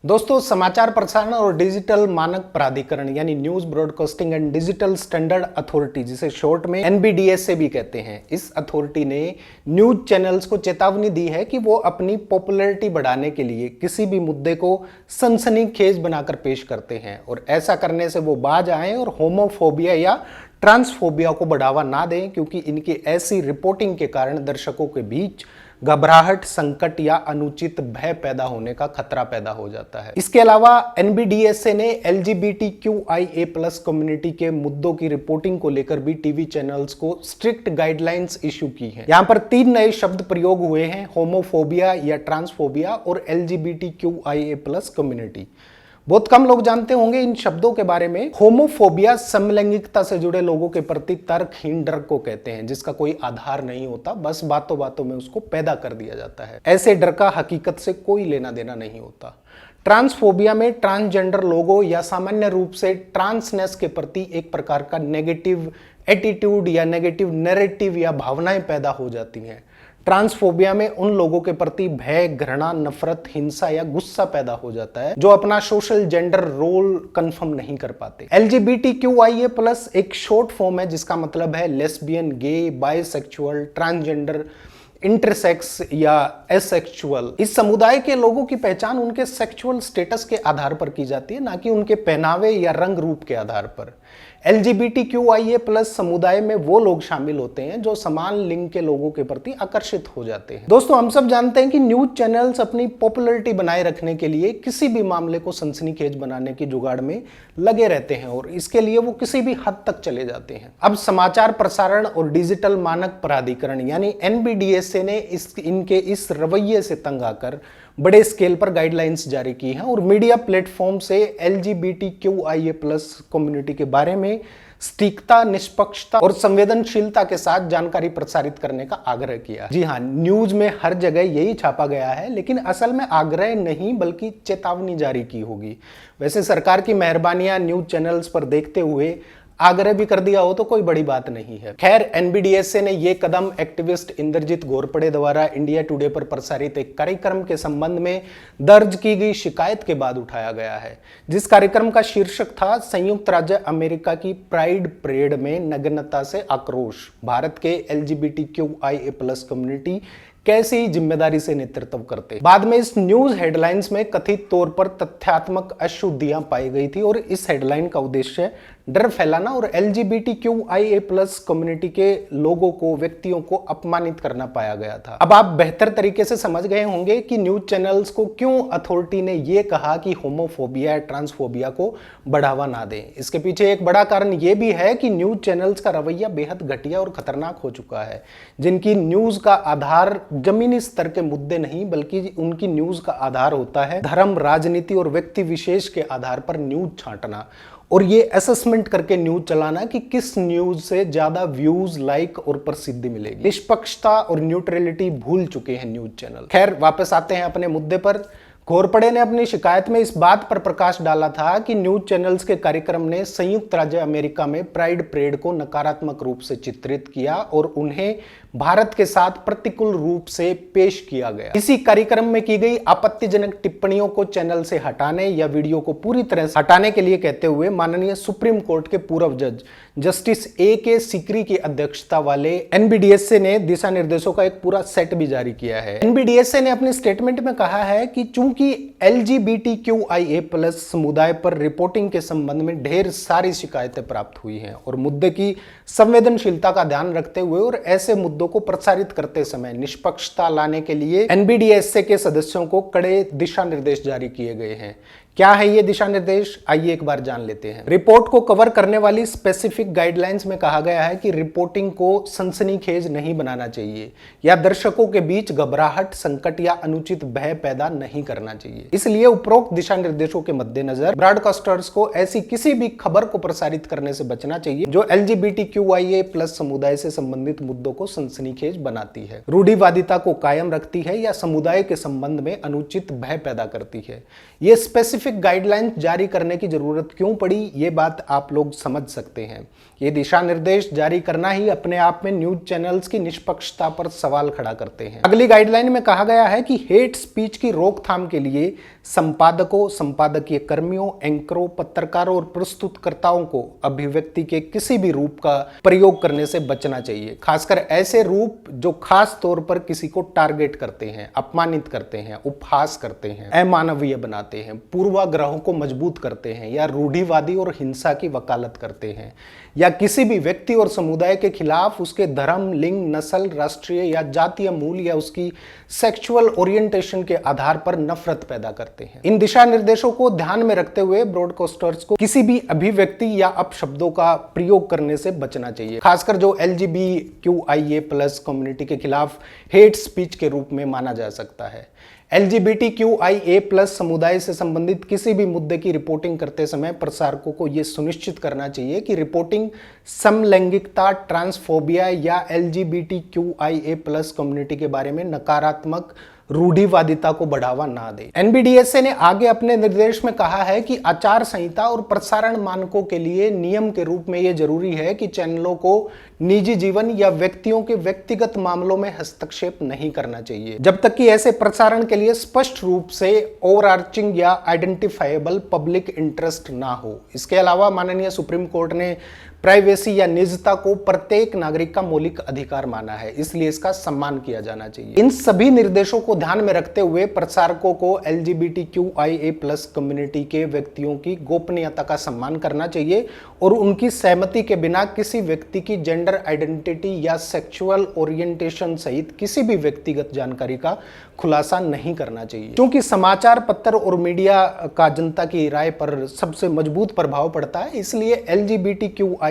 दोस्तों, समाचार प्रसारण और डिजिटल मानक प्राधिकरण यानी news broadcasting and digital standard authority, जिसे शॉर्ट में एनबीडीएस भी कहते हैं, इस अथॉरिटी ने न्यूज चैनल्स को चेतावनी दी है कि वो अपनी पॉपुलैरिटी बढ़ाने के लिए किसी भी मुद्दे को सनसनीखेज बनाकर पेश करते हैं और ऐसा करने से वो बाज आए और होमोफोबिया या ट्रांसफोबिया को बढ़ावा ना दें, क्योंकि इनकी ऐसी रिपोर्टिंग के कारण दर्शकों के बीच घबराहट, संकट या अनुचित भय पैदा होने का खतरा पैदा हो जाता है। इसके अलावा एनबीडीएसए ने LGBTQIA+ कम्युनिटी के मुद्दों की रिपोर्टिंग को लेकर भी टीवी चैनल्स को स्ट्रिक्ट गाइडलाइंस इशू की हैं। यहाँ पर 3 नए शब्द प्रयोग हुए हैं: होमोफोबिया या ट्रांसफोबिया और LGBTQIA+ कम्युनिटी। बहुत कम लोग जानते होंगे इन शब्दों के बारे में। होमोफोबिया समलैंगिकता से जुड़े लोगों के प्रति तर्कहीन डर को कहते हैं, जिसका कोई आधार नहीं होता, बस बातों बातों में उसको पैदा कर दिया जाता है। ऐसे डर का हकीकत से कोई लेना देना नहीं होता। ट्रांसफोबिया में ट्रांसजेंडर लोगों या सामान्य रूप से ट्रांसनेस के प्रति एक प्रकार का नेगेटिव एटीट्यूड या नेगेटिव नैरेटिव या भावनाएं पैदा हो जाती हैं। ट्रांसफोबिया में उन लोगों के प्रति भय, घृणा, नफरत, हिंसा या गुस्सा पैदा हो जाता है जो अपना सोशल जेंडर रोल कंफर्म नहीं कर पाते। LGBTQIA+ एक शॉर्ट फॉर्म है जिसका मतलब है लेस्बियन, गे, बाइसेक्सुअल, ट्रांसजेंडर, इंटरसेक्स या एसेक्सुअल। इस समुदाय के लोगों की पहचान उनके सेक्सुअल स्टेटस के आधार पर की जाती है, ना कि उनके पहनावे या रंग रूप के आधार पर। LGBTQIA+ समुदाय में वो लोग शामिल होते हैं जो समान लिंग के लोगों के प्रति आकर्षित हो जाते हैं। दोस्तों, हम सब जानते हैं कि न्यूज चैनल्स अपनी पॉपुलैरिटी बनाए रखने के लिए किसी भी मामले को सनसनीखेज बनाने की जुगाड़ में लगे रहते हैं और इसके लिए वो किसी भी हद तक चले जाते हैं। अब समाचार प्रसारण और डिजिटल मानक प्राधिकरण यानी NBDSA ने इनके इस रवैये से तंग आकर बड़े स्केल पर गाइडलाइंस जारी की हैं और मीडिया प्लेटफॉर्म से LGBTQIA+ कम्युनिटी के बारे में सटीकता, निष्पक्षता और संवेदनशीलता के साथ जानकारी प्रसारित करने का आग्रह किया। जी हाँ, न्यूज में हर जगह यही छापा गया है, लेकिन असल में आग्रह नहीं बल्कि चेतावनी जारी की होगी। वैसे सरकार की मेहरबानियां न्यूज चैनल्स पर देखते हुए आग्रह भी कर दिया हो तो कोई बड़ी बात नहीं है। खैर, NBDSA ने यह कदम एक्टिविस्ट इंद्रजीत घोरपड़े द्वारा इंडिया टुडे पर प्रसारित एक कार्यक्रम के संबंध में दर्ज की गई शिकायत के बाद उठाया गया है, जिस कार्यक्रम का शीर्षक था संयुक्त राज्य अमेरिका की प्राइड परेड में नग्नता से आक्रोश, भारत के LGBTQIA+ कम्युनिटी कैसी जिम्मेदारी से नेतृत्व करते। बाद में इस न्यूज हेडलाइंस में कथित तौर पर तथ्यात्मक अशुद्धियां पाई गई थी और इस हेडलाइन का उद्देश्य डर फैलाना और LGBTQIA+ कम्युनिटी के लोगों को, व्यक्तियों को अपमानित करना पाया गया था। अब आप बेहतर तरीके से समझ गए होंगे कि न्यूज चैनल्स को क्यों अथॉरिटी ने यह कहा कि होमोफोबिया या ट्रांसफोबिया को बढ़ावा ना दें। इसके पीछे एक बड़ा कारण यह भी है कि न्यूज चैनल्स का रवैया बेहद घटिया और खतरनाक हो चुका है, जिनकी न्यूज का आधार जमीनी स्तर के मुद्दे नहीं बल्कि उनकी न्यूज का आधार होता है धर्म, राजनीति और व्यक्ति विशेष के आधार पर न्यूज छांटना और ये असेसमेंट करके न्यूज चलाना कि किस न्यूज से ज्यादा व्यूज, लाइक और प्रसिद्धि मिलेगी। निष्पक्षता और न्यूट्रलिटी भूल चुके हैं न्यूज चैनल। खैर, वापस आते हैं अपने मुद्दे पर। घोरपड़े ने अपनी शिकायत में इस बात पर प्रकाश डाला था कि न्यूज चैनल्स के कार्यक्रम ने संयुक्त राज्य अमेरिका में प्राइड परेड को नकारात्मक रूप से चित्रित किया और उन्हें भारत के साथ प्रतिकूल रूप से पेश किया गया। इसी कार्यक्रम में की गई आपत्तिजनक टिप्पणियों को चैनल से हटाने या वीडियो को पूरी तरह से हटाने के लिए कहते हुए माननीय सुप्रीम कोर्ट के पूर्व जज जस्टिस AK सीकरी की अध्यक्षता वाले NBDSA ने दिशा निर्देशों का एक पूरा सेट भी जारी किया है। NBDSA ने अपने स्टेटमेंट में कहा है कि चूंकि LGBTQIA+ समुदाय पर रिपोर्टिंग के संबंध में ढेर सारी शिकायतें प्राप्त हुई हैं और मुद्दे की संवेदनशीलता का ध्यान रखते हुए और ऐसे मुद्दों को प्रसारित करते समय निष्पक्षता लाने के लिए NBDSA के सदस्यों को कड़े दिशा निर्देश जारी किए गए हैं। क्या है ये दिशा निर्देश, आइए एक बार जान लेते हैं। रिपोर्ट को कवर करने वाली स्पेसिफिक गाइडलाइंस में कहा गया है कि रिपोर्टिंग को सनसनीखेज नहीं बनाना चाहिए या दर्शकों के बीच घबराहट, संकट या अनुचित भय पैदा नहीं करना चाहिए। इसलिए उपरोक्त दिशा निर्देशों के मद्देनजर ब्रॉडकास्टर्स को ऐसी किसी भी खबर को प्रसारित करने से बचना चाहिए जो LGBTQIA+ समुदाय से संबंधित मुद्दों को सनसनीखेज बनाती है, रूढ़िवादिता को कायम रखती है या समुदाय के संबंध में अनुचित भय पैदा करती है। ये स्पेसिफिक स्पेसिफिक गाइडलाइंस जारी करने की जरूरत क्यों पड़ी, ये बात आप लोग समझ सकते हैं। ये दिशा निर्देश जारी करना ही अपने आप में न्यूज चैनल्स की निष्पक्षता पर सवाल खड़ा करते हैं। अगली गाइडलाइन में कहा गया है कि हेट स्पीच की रोकथाम के लिए संपादकों, संपादकीय कर्मियों, एंकरों, पत्रकारों और प्रस्तुतकर्ताओं को अभिव्यक्ति के किसी भी रूप का प्रयोग करने से बचना चाहिए, खासकर ऐसे रूप जो खास तौर पर किसी को टारगेट करते हैं, अपमानित करते हैं, उपहास करते हैं, अमानवीय बनाते हैं, पूर्वाग्रहों को मजबूत करते हैं, या रूढ़िवादी और हिंसा की वकालत करते हैं, या किसी भी व्यक्ति और समुदाय के खिलाफ उसके धर्म, लिंग, नस्ल, राष्ट्रीय या जातीय मूल या उसकी सेक्सुअल ओरिएंटेशन के आधार पर नफरत पैदा करते हैं। इन दिशा निर्देशों को ध्यान में रखते हुए ब्रॉडकास्टर्स को किसी भी अभिव्यक्ति या अपशब्दों का प्रयोग करने से बचना चाहिए, खासकर जो LGBTQIA+ कम्युनिटी के खिलाफ हेट स्पीच के रूप में माना जा सकता है। LGBTQIA+ समुदाय से संबंधित किसी भी मुद्दे की रिपोर्टिंग करते समय प्रसारकों को यह सुनिश्चित करना चाहिए कि रिपोर्टिंग समलैंगिकता, ट्रांसफोबिया या LGBTQIA+ कम्युनिटी के बारे में नकारात्मक रूढ़िवादिता को बढ़ावा ना दे। NBDSA ने आगे अपने निर्देश में कहा है कि आचार संहिता और प्रसारण मानकों के लिए नियम के रूप में यह जरूरी है कि चैनलों को निजी जीवन या व्यक्तियों के व्यक्तिगत मामलों में हस्तक्षेप नहीं करना चाहिए, जब तक कि ऐसे प्रसारण के लिए स्पष्ट रूप से ओवरआर्चिंग या आइडेंटिफाइबल पब्लिक इंटरेस्ट ना हो। इसके अलावा माननीय सुप्रीम कोर्ट ने प्राइवेसी या निजता को प्रत्येक नागरिक का मौलिक अधिकार माना है, इसलिए इसका सम्मान किया जाना चाहिए। इन सभी निर्देशों को ध्यान में रखते हुए प्रसारकों को LGBTQIA+ कम्युनिटी के व्यक्तियों की गोपनीयता का सम्मान करना चाहिए और उनकी सहमति के बिना किसी व्यक्ति की जेंडर आइडेंटिटी या सेक्सुअल ओरिएंटेशन सहित किसी भी व्यक्तिगत जानकारी का खुलासा नहीं करना चाहिए। क्योंकि समाचार पत्र और मीडिया का जनता की राय पर सबसे मजबूत प्रभाव पड़ता है, इसलिए LGBTQIA+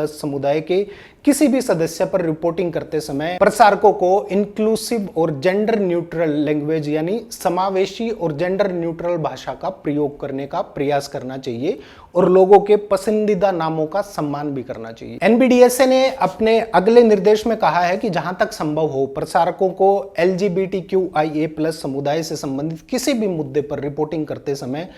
समुदाय के किसी भी सदस्य पर रिपोर्टिंग करते समय प्रसारकों को इंक्लूसिव और जेंडर न्यूट्रल लैंग्वेज यानी समावेशी और जेंडर न्यूट्रल भाषा का प्रयोग करने का प्रयास करना चाहिए और लोगों के पसंदीदा नामों का सम्मान भी करना चाहिए। NBDSA ने अपने अगले निर्देश में कहा है कि जहां तक संभव हो प्रसारकों को LGBTQIA+ समुदाय से संबंधित किसी भी मुद्दे पर रिपोर्टिंग करते समय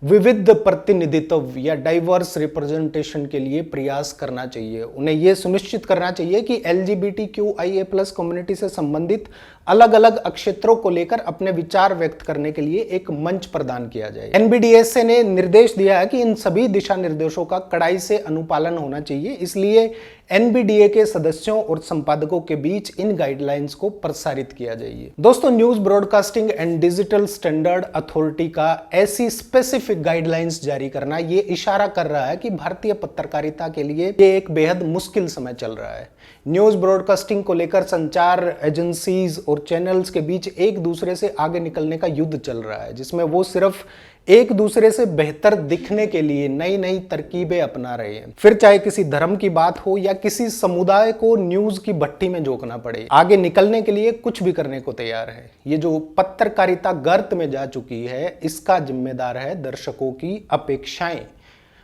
विविध प्रतिनिधित्व या डाइवर्स रिप्रेजेंटेशन के लिए प्रयास करना चाहिए। उन्हें यह सुनिश्चित करना चाहिए कि LGBTQIA+ कम्युनिटी से संबंधित अलग अलग क्षेत्रों को लेकर अपने विचार व्यक्त करने के लिए एक मंच प्रदान किया जाए। NBDSA ने निर्देश दिया है कि इन सभी दिशा निर्देशों का कड़ाई से अनुपालन होना चाहिए, इसलिए NBDA के सदस्यों और संपादकों के बीच इन गाइडलाइंस को प्रसारित किया जाइए। दोस्तों, news broadcasting and digital standard authority का ऐसी स्पेसिफिक गाइडलाइंस जारी करना ये इशारा कर रहा है कि भारतीय पत्रकारिता के लिए ये एक बेहद मुश्किल समय चल रहा है। न्यूज ब्रॉडकास्टिंग को लेकर संचार एजेंसीज और चैनल्स के बीच एक दूसरे से आगे निकलने का युद्ध चल रहा है, जिसमें वो सिर्फ एक दूसरे से बेहतर दिखने के लिए नई नई तरकीबें अपना रहे हैं। फिर चाहे किसी धर्म की बात हो या किसी समुदाय को न्यूज की भट्टी में झोंकना पड़े, आगे निकलने के लिए कुछ भी करने को तैयार है। ये जो पत्रकारिता गर्त में जा चुकी है, इसका जिम्मेदार है दर्शकों की अपेक्षाएं।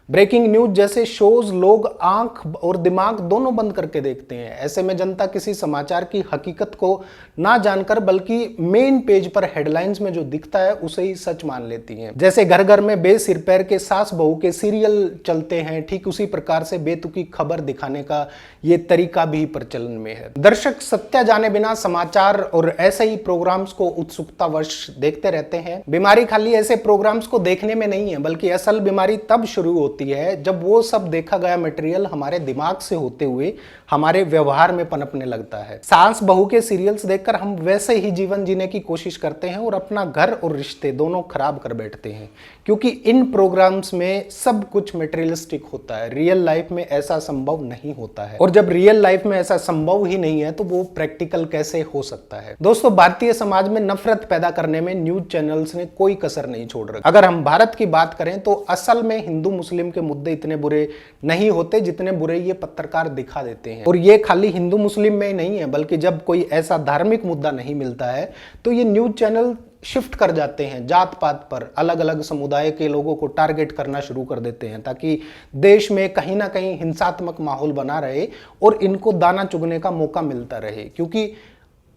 ब्रेकिंग न्यूज जैसे शोज लोग आंख और दिमाग दोनों बंद करके देखते हैं। ऐसे में जनता किसी समाचार की हकीकत को ना जानकर बल्कि मेन पेज पर हेडलाइंस में जो दिखता है उसे ही सच मान लेती हैं। जैसे घर घर में बेसिर पैर के सास बहू के सीरियल चलते हैं, ठीक उसी प्रकार से बेतुकी खबर दिखाने का ये तरीका भी प्रचलन में है। दर्शक सत्य जाने बिना समाचार और ऐसे ही प्रोग्राम्स को उत्सुकतावश देखते रहते हैं। बीमारी खाली ऐसे प्रोग्राम्स को देखने में नहीं है, बल्कि असल बीमारी तब शुरू होती है जब वो सब देखा गया मटेरियल हमारे दिमाग से होते हुए हमारे व्यवहार में पनपने लगता है। सास बहू के सीरियल्स देखकर हम वैसे ही जीवन जीने की कोशिश करते हैं और अपना घर और रिश्ते दोनों खराब कर बैठते हैं, क्योंकि इन प्रोग्राम्स में सब कुछ मटेरियलिस्टिक होता है। रियल लाइफ में ऐसा संभव नहीं होता है, और जब रियल लाइफ में ऐसा संभव ही नहीं है तो वो प्रैक्टिकल कैसे हो सकता है। दोस्तों, भारतीय समाज में नफरत पैदा करने में न्यूज चैनल्स ने कोई कसर नहीं छोड़ रखी। अगर हम भारत की बात करें तो असल में हिंदू मुस्लिम के मुद्दे इतने बुरे नहीं होते जितने बुरे ये पत्रकार दिखा देते हैं। और ये खाली हिंदू मुस्लिम में ही नहीं है, बल्कि जब कोई ऐसा धार्मिक मुद्दा नहीं मिलता है तो ये न्यूज चैनल शिफ्ट कर जाते हैं, जात पात पर अलग अलग समुदाय के लोगों को टारगेट करना शुरू कर देते हैं, ताकि देश में कहीं ना कहीं हिंसात्मक माहौल बना रहे और इनको दाना चुगने का मौका मिलता रहे। क्योंकि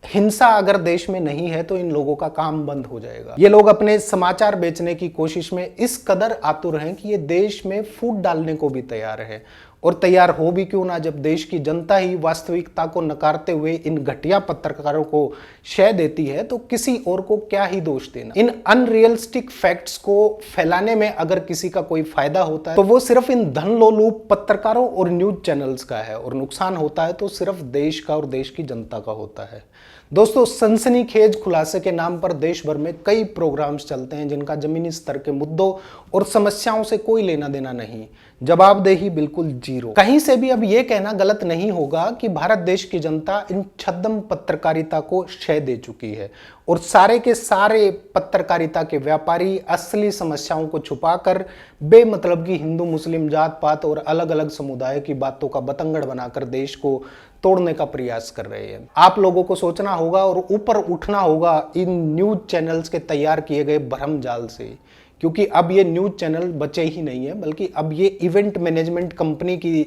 हिंसा अगर देश में नहीं है तो इन लोगों का काम बंद हो जाएगा। ये लोग अपने समाचार बेचने की कोशिश में इस कदर आतुर हैं कि ये देश में फूट डालने को भी तैयार है। और तैयार हो भी क्यों ना, जब देश की जनता ही वास्तविकता को नकारते हुए इन घटिया पत्रकारों को शय देती है तो किसी और को क्या ही दोष देना। इन अनरियलिस्टिक फैक्ट्स को फैलाने में अगर किसी का कोई फायदा होता है तो वो सिर्फ इन धनलोलुप पत्रकारों और न्यूज चैनल्स का है, और नुकसान होता है तो सिर्फ देश का और देश की जनता का होता है। दोस्तों, सनसनीखेज खुलासे के नाम पर देश भर में कई प्रोग्राम्स चलते हैं जिनका जमीनी स्तर के मुद्दों और समस्याओं से कोई लेना देना नहीं, जवाबदेही बिल्कुल जीरो। कहीं से भी अब यह कहना गलत नहीं होगा कि भारत देश की जनता इन छद्म पत्रकारिता को शय दे चुकी है और सारे के सारे पत्रकारिता के व्यापारी असली समस्याओं को छुपाकर बेमतलब की हिंदू मुस्लिम जात पात और अलग अलग समुदाय की बातों का बतंगड़ बनाकर देश को तोड़ने का प्रयास कर रहे हैं। आप लोगों को सोचना होगा और ऊपर उठना होगा इन न्यूज चैनल्स के तैयार किए गए भ्रम जाल से, क्योंकि अब ये न्यूज चैनल बचे ही नहीं है, बल्कि अब ये इवेंट मैनेजमेंट कंपनी की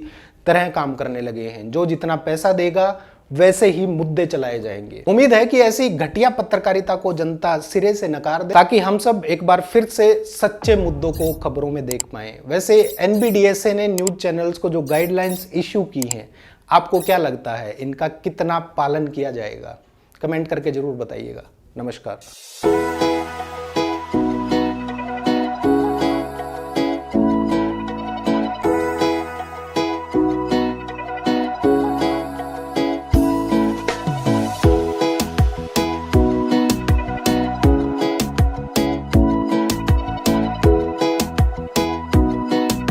तरह काम करने लगे हैं। जो जितना पैसा देगा वैसे ही मुद्दे चलाए जाएंगे। उम्मीद है कि ऐसी घटिया पत्रकारिता को जनता सिरे से नकार दे ताकि हम सब एक बार फिर से सच्चे मुद्दों को खबरों में देख पाएं। वैसे NBDSA ने न्यूज चैनल्स को जो गाइडलाइंस इश्यू की हैं, आपको क्या लगता है इनका कितना पालन किया जाएगा? कमेंट करके जरूर बताइएगा। नमस्कार।